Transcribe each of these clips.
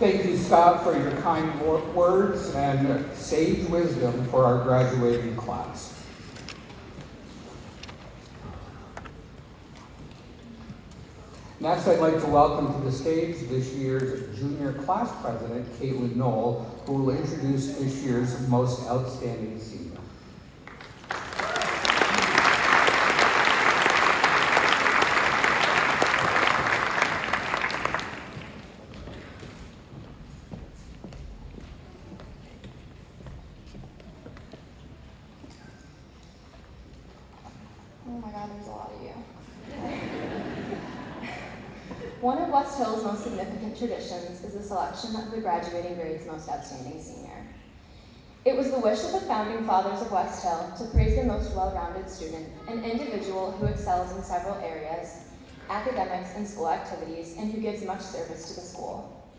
Thank you, Scott, for your kind words and sage wisdom for our graduating class. Next, I'd like to welcome to the stage this year's junior class president, Caitlin Knoll, who will introduce this year's most outstanding senior. Oh my God, there's a lot of you. One of West Hill's most significant traditions is the selection of the graduating grade's most outstanding senior. It was the wish of the founding fathers of West Hill to praise the most well-rounded student, an individual who excels in several areas, academics and school activities, and who gives much service to the school.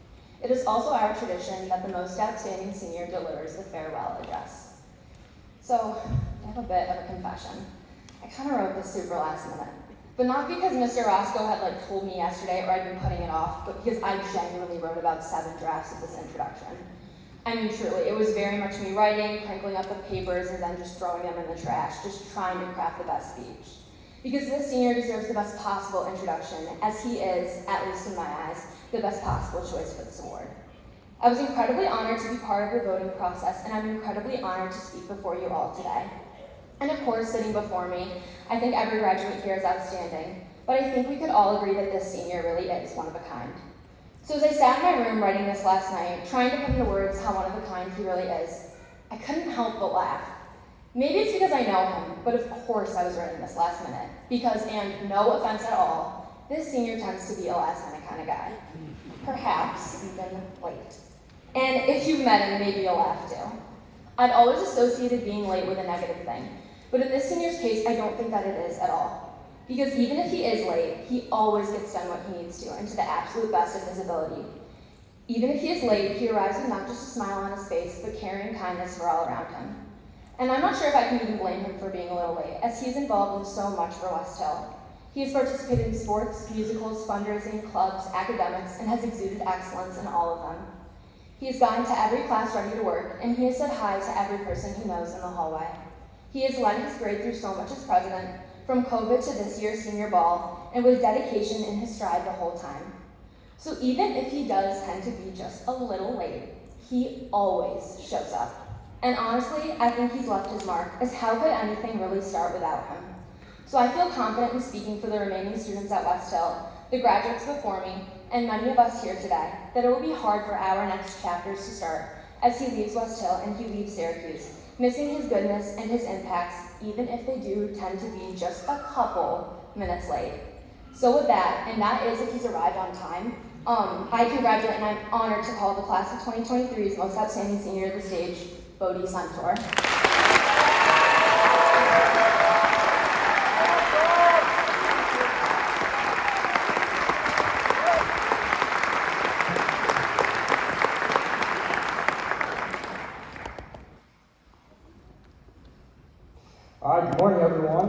It is also our tradition that the most outstanding senior delivers the farewell address. So, I have a bit of a confession. I kind of wrote this super last minute, but not because Mr. Roscoe had told me yesterday or I'd been putting it off, but because I genuinely wrote about 7 drafts of this introduction. I mean, truly, it was very much me writing, crinkling up the papers, and then just throwing them in the trash, just trying to craft the best speech. Because this senior deserves the best possible introduction, as he is, at least in my eyes, the best possible choice for this award. I was incredibly honored to be part of the voting process, and I'm incredibly honored to speak before you all today. And of course, sitting before me, I think every graduate here is outstanding, but I think we could all agree that this senior really is one of a kind. So as I sat in my room writing this last night, trying to put into words how one of a kind he really is, I couldn't help but laugh. Maybe it's because I know him, but of course I was writing this last minute, because, and no offense at all, this senior tends to be a last minute kind of guy. Perhaps even late. And if you've met him, maybe you'll laugh too. I'd always associated being late with a negative thing, but in this senior's case, I don't think that it is at all. Because even if he is late, he always gets done what he needs to, and to the absolute best of his ability. Even if he is late, he arrives with not just a smile on his face, but caring kindness for all around him. And I'm not sure if I can even blame him for being a little late, as he's involved in so much for West Hill. He has participated in sports, musicals, fundraising, clubs, academics, and has exuded excellence in all of them. He has gone to every class ready to work, and he has said hi to every person he knows in the hallway. He has led his grade through so much as president, from COVID to this year's senior ball, and with dedication in his stride the whole time. So even if he does tend to be just a little late, he always shows up. And honestly, I think he's left his mark, as how could anything really start without him? So I feel confident in speaking for the remaining students at West Hill, the graduates before me, and many of us here today, that it will be hard for our next chapters to start as he leaves West Hill and he leaves Syracuse, missing his goodness and his impacts, even if they do tend to be just a couple minutes late. So with that, and that is if he's arrived on time, I congratulate and I'm honored to call the class of 2023's most outstanding senior to the stage, Bodie. All right, good morning, everyone.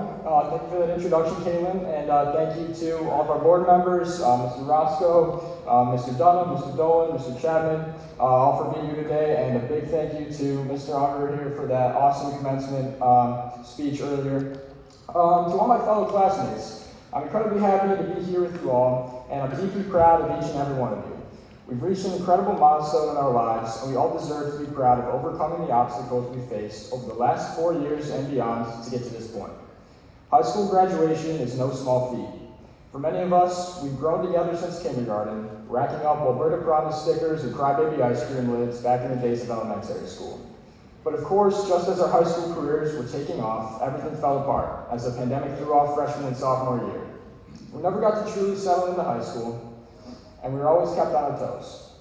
Thank you for that introduction, Caitlin, and thank you to all of our board members, Mr. Roscoe, Mr. Dunham, Mr. Dolan, Mr. Chapman, all for being here today, and a big thank you to Mr. Auger here for that awesome commencement speech earlier. To all my fellow classmates, I'm incredibly happy to be here with you all, and I'm deeply proud of each and every one of you. We've reached an incredible milestone in our lives, and we all deserve to be proud of overcoming the obstacles we faced over the last 4 years and beyond to get to this point. High school graduation is no small feat. For many of us, we've grown together since kindergarten, racking up Alberta Promise stickers and crybaby ice cream lids back in the days of elementary school. But of course, just as our high school careers were taking off, everything fell apart as the pandemic threw off freshman and sophomore year. We never got to truly settle into high school, and we were always kept on our toes.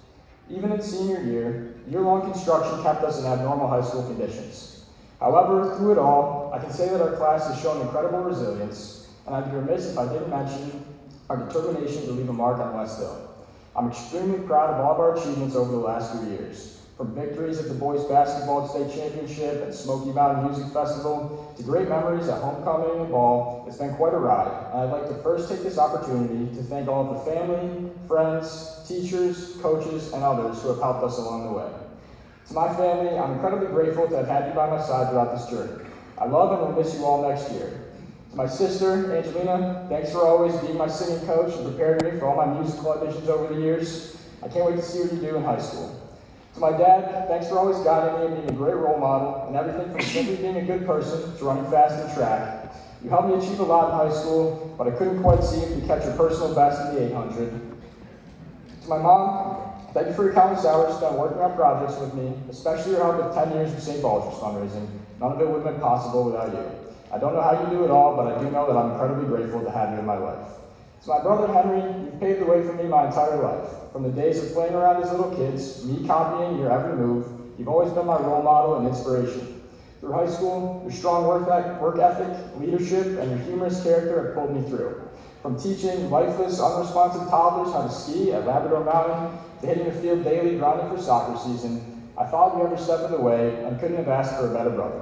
Even in senior year, year-long construction kept us in abnormal high school conditions. However, through it all, I can say that our class has shown incredible resilience, and I'd be remiss if I didn't mention our determination to leave a mark on West Hill. I'm extremely proud of all of our achievements over the last few years. From victories at the boys basketball state championship and Smoky Mountain Music Festival to great memories at homecoming and ball, it's been quite a ride. And I'd like to first take this opportunity to thank all of the family, friends, teachers, coaches, and others who have helped us along the way. To my family, I'm incredibly grateful to have had you by my side throughout this journey. I love and will miss you all next year. To my sister, Angelina, thanks for always being my singing coach and preparing me for all my musical auditions over the years. I can't wait to see what you do in high school. To my dad, thanks for always guiding me and being a great role model and everything from simply being a good person to running fast in track. You helped me achieve a lot in high school, but I couldn't quite seem to catch your personal best in the 800. To my mom, thank you for your countless hours spent working on projects with me, especially your help with 10 years of St. Baldrick's fundraising. None of it would have been possible without you. I don't know how you do it all, but I do know that I'm incredibly grateful to have you in my life. To my brother Henry, you've paved the way for me my entire life. From the days of playing around as little kids, me copying your every move, you've always been my role model and inspiration. Through high school, your strong work ethic, leadership, and your humorous character have pulled me through. From teaching lifeless, unresponsive toddlers how to ski at Labrador Mountain to hitting the field daily grinding for soccer season, I followed you every step of the way and couldn't have asked for a better brother.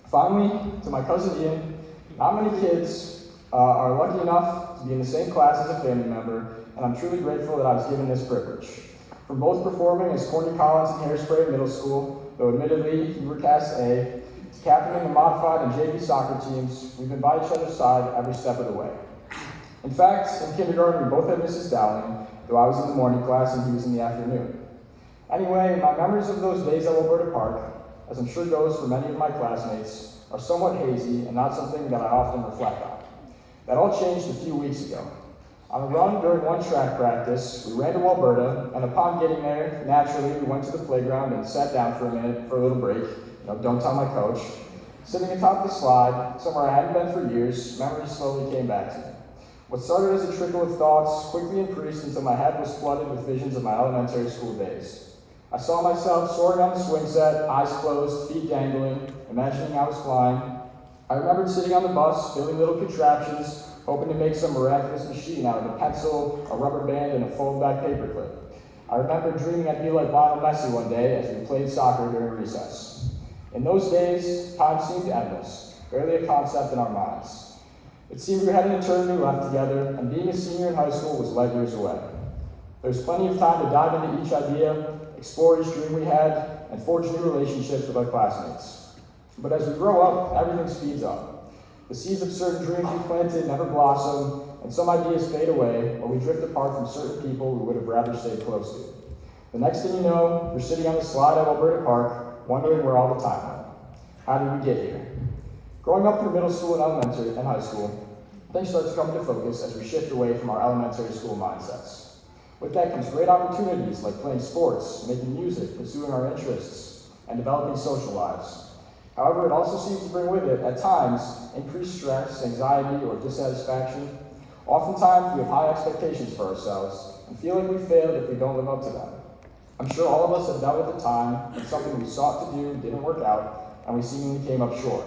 Finally, to my cousin Ian, not many kids are lucky enough to be in the same class as a family member, and I'm truly grateful that I was given this privilege. From both performing as Courtney Collins in Hairspray in middle school, though admittedly you were cast A, to captaining the modified and JV soccer teams, we've been by each other's side every step of the way. In fact, in kindergarten we both had Mrs. Dowling, though I was in the morning class and he was in the afternoon. Anyway, my memories of those days at Alberta Park, as I'm sure goes for many of my classmates, are somewhat hazy and not something that I often reflect on. That all changed a few weeks ago. On a run during one track practice, we ran to Alberta, and upon getting there, naturally we went to the playground and sat down for a minute for a little break. Don't tell my coach. Sitting atop the slide, somewhere I hadn't been for years, memories slowly came back to me. What started as a trickle of thoughts quickly increased until my head was flooded with visions of my elementary school days. I saw myself soaring on the swing set, eyes closed, feet dangling, imagining I was flying. I remembered sitting on the bus, building little contraptions, hoping to make some miraculous machine out of a pencil, a rubber band, and a fold-back paperclip. I remember dreaming I'd be like Lionel Messi one day as we played soccer during recess. In those days, time seemed endless, barely a concept in our minds. It seemed we had an eternity left together, and being a senior in high school was light years away. There was plenty of time to dive into each idea, explore each dream we had, and forge new relationships with our classmates. But as we grow up, everything speeds up. The seeds of certain dreams we planted never blossom, and some ideas fade away, or we drift apart from certain people we would have rather stayed close to. The next thing you know, you're sitting on the slide at Alberta Park, wondering where all the time went. How did we get here? Growing up through middle school and elementary and high school, things start to come into focus as we shift away from our elementary school mindsets. With that comes great opportunities like playing sports, making music, pursuing our interests, and developing social lives. However, it also seems to bring with it, at times, increased stress, anxiety, or dissatisfaction. Oftentimes, we have high expectations for ourselves and feel like we failed if we don't live up to them. I'm sure all of us have dealt with the time when something we sought to do didn't work out, and we seemingly came up short.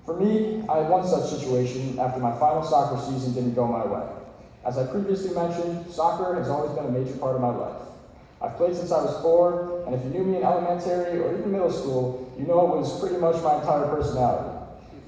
For me, I had one such situation after my final soccer season didn't go my way. As I previously mentioned, soccer has always been a major part of my life. I've played since I was 4, and if you knew me in elementary or even middle school, you know it was pretty much my entire personality.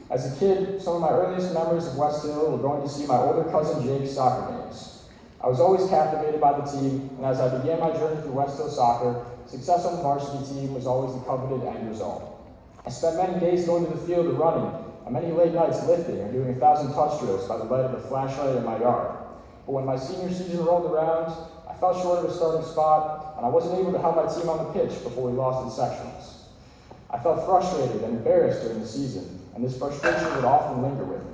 As a kid, some of my earliest memories of West Hill were going to see my older cousin Jake's soccer games. I was always captivated by the team, and as I began my journey through West Hill soccer, success on the varsity team was always the coveted end result. I spent many days going to the field and running, and many late nights lifting or doing 1,000 touch drills by the light of a flashlight in my yard. But when my senior season rolled around, I fell short of a starting spot, and I wasn't able to help my team on the pitch before we lost in sectionals. I felt frustrated and embarrassed during the season, and this frustration would often linger with me.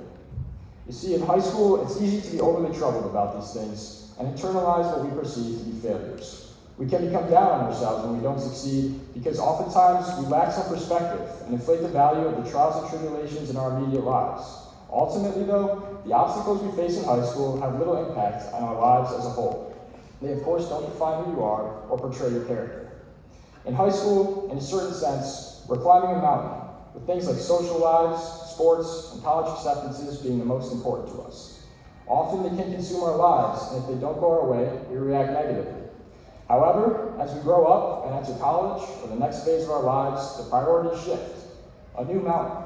You see, in high school, it's easy to be overly troubled about these things and internalize what we perceive to be failures. We can become down on ourselves when we don't succeed because oftentimes we lack some perspective and inflate the value of the trials and tribulations in our immediate lives. Ultimately, though, the obstacles we face in high school have little impact on our lives as a whole. They, of course, don't define who you are or portray your character. In high school, in a certain sense, we're climbing a mountain, with things like social lives, sports, and college acceptances being the most important to us. Often they can consume our lives, and if they don't go our way, we react negatively. However, as we grow up and enter college or the next phase of our lives, the priorities shift. A new mountain.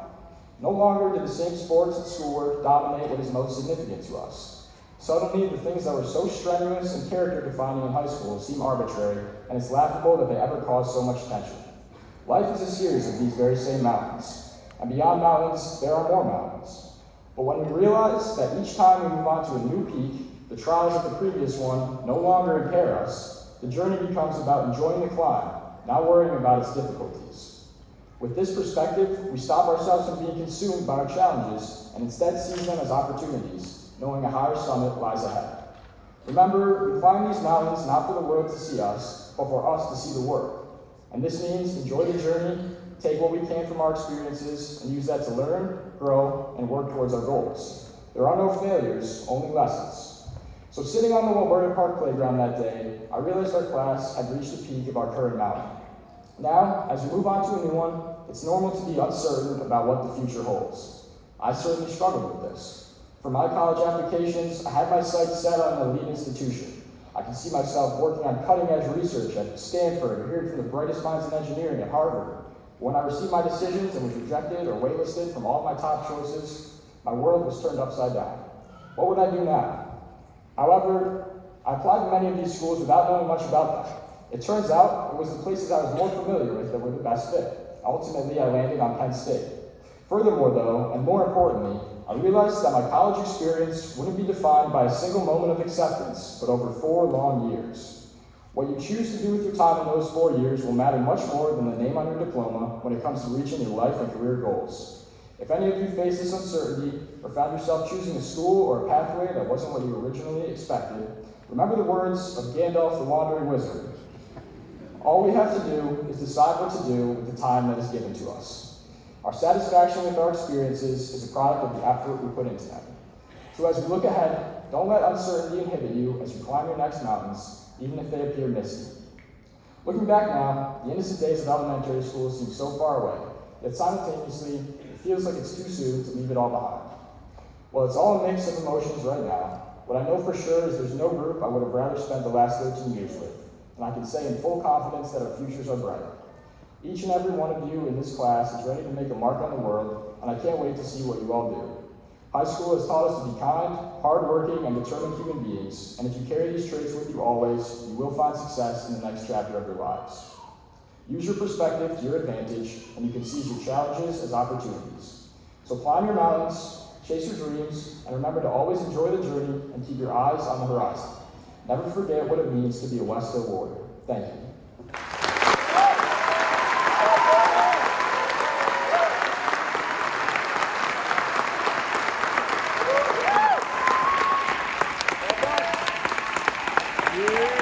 No longer do the same sports and schoolwork dominate what is most significant to us. Suddenly, the things that were so strenuous and character-defining in high school seem arbitrary, and it's laughable that they ever caused so much tension. Life is a series of these very same mountains, and beyond mountains, there are more mountains. But when we realize that each time we move on to a new peak, the trials of the previous one no longer impair us, the journey becomes about enjoying the climb, not worrying about its difficulties. With this perspective, we stop ourselves from being consumed by our challenges and instead seize them as opportunities, knowing a higher summit lies ahead. Remember, we climb these mountains not for the world to see us, but for us to see the world. And this means enjoy the journey, take what we can from our experiences, and use that to learn, grow, and work towards our goals. There are no failures, only lessons. So sitting on the Alberta Park playground that day, I realized our class had reached the peak of our current mountain. Now, as we move on to a new one, it's normal to be uncertain about what the future holds. I certainly struggled with this. For my college applications, I had my sights set on an elite institution. I could see myself working on cutting-edge research at Stanford or hearing from the brightest minds in engineering at Harvard. When I received my decisions and was rejected or waitlisted from all of my top choices, my world was turned upside down. What would I do now? However, I applied to many of these schools without knowing much about them. It turns out it was the places I was more familiar with that were the best fit. Ultimately, I landed on Penn State. Furthermore, though, and more importantly, I realized that my college experience wouldn't be defined by a single moment of acceptance, but over 4 long years. What you choose to do with your time in those 4 years will matter much more than the name on your diploma when it comes to reaching your life and career goals. If any of you face this uncertainty, or found yourself choosing a school or a pathway that wasn't what you originally expected, remember the words of Gandalf the Wandering Wizard. All we have to do is decide what to do with the time that is given to us. Our satisfaction with our experiences is a product of the effort we put into them. So as we look ahead, don't let uncertainty inhibit you as you climb your next mountains, even if they appear misty. Looking back now, the innocent days of elementary school seem so far away, yet simultaneously, it feels like it's too soon to leave it all behind. Well, it's all a mix of emotions right now. What I know for sure is there's no group I would have rather spent the last 13 years with, and I can say in full confidence that our futures are bright. Each and every one of you in this class is ready to make a mark on the world, and I can't wait to see what you all do. High school has taught us to be kind, hardworking, and determined human beings, and if you carry these traits with you always, you will find success in the next chapter of your lives. Use your perspective to your advantage, and you can seize your challenges as opportunities. So climb your mountains, chase your dreams, and remember to always enjoy the journey and keep your eyes on the horizon. Never forget what it means to be a West Hill warrior. Thank you. Yeah.